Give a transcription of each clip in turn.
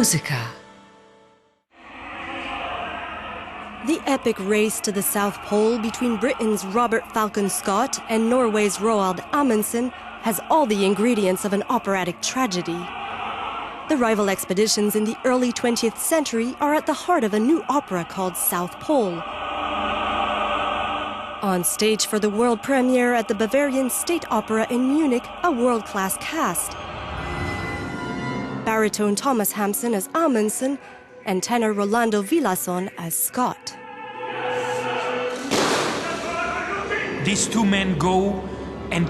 musica. The epic race to the South Pole between Britain's Robert Falcon Scott and Norway's Roald Amundsen has all the ingredients of an operatic tragedy. The rival expeditions in the early 20th century are at the heart of a new opera called South Pole. On stage for the world premiere at the Bavarian State Opera in Munich, a world-class cast. Baritone Thomas Hampson as Amundsen and tenor Rolando Villason as Scott. These two men go and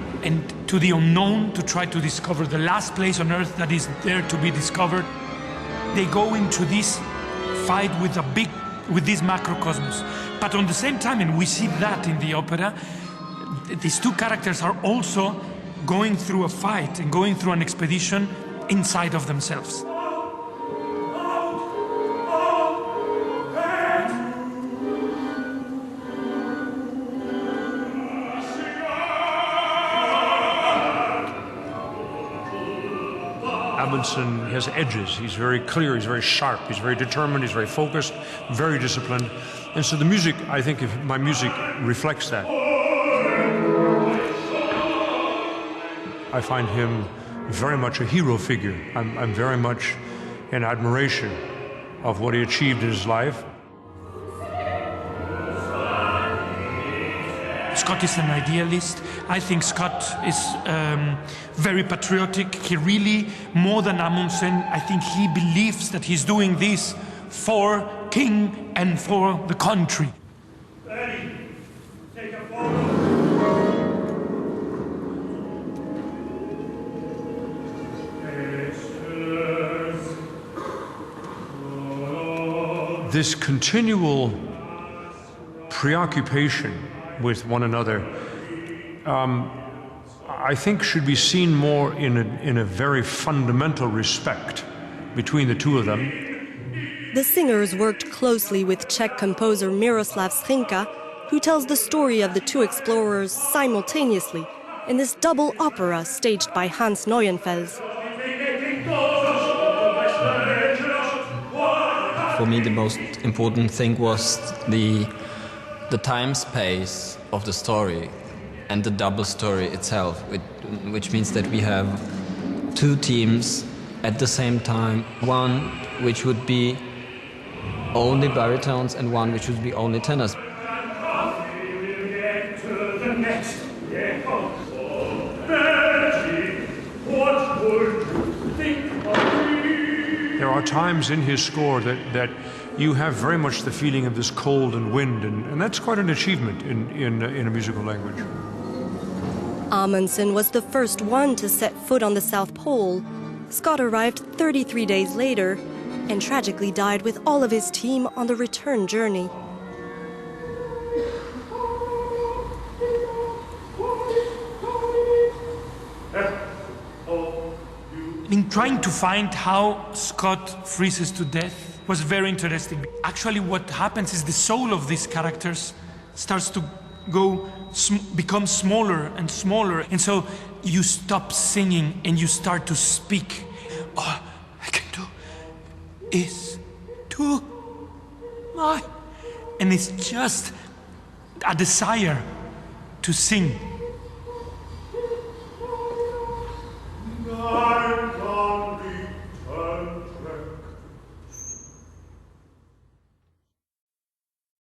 to the unknown to try to discover the last place on earth that is there to be discovered. They go into this fight with this macrocosmos. But on the same time, and we see that in the opera, these two characters are also going through a fight and going through an expedition inside of themselves. Amundsen has edges. He's very clear, he's very sharp, he's very determined, he's very focused, very disciplined. And so the music, I think my music reflects that. I find him very much a hero figure. I'm very much in admiration of what he achieved in his life. Scott is an idealist. I think Scott is very patriotic. He really, more than Amundsen, I think he believes that he's doing this for king and for the country. This continual preoccupation with one another, I think should be seen more in a very fundamental respect between the two of them. The singers worked closely with Czech composer Miroslav Skřínka, who tells the story of the two explorers simultaneously in this double opera staged by Hans Neuenfels. For me, the most important thing was the time space of the story and the double story itself, which means that we have two teams at the same time, one which would be only baritones and one which would be only tenors. There are times in his score that you have very much the feeling of this cold and wind, and that's quite an achievement in a musical language. Amundsen was the first one to set foot on the South Pole. Scott arrived 33 days later and tragically died with all of his team on the return journey. I mean, trying to find how Scott freezes to death was very interesting. Actually, what happens is the soul of these characters starts to become smaller and smaller. And so you stop singing and you start to speak. All I can do is do my... And it's just a desire to sing.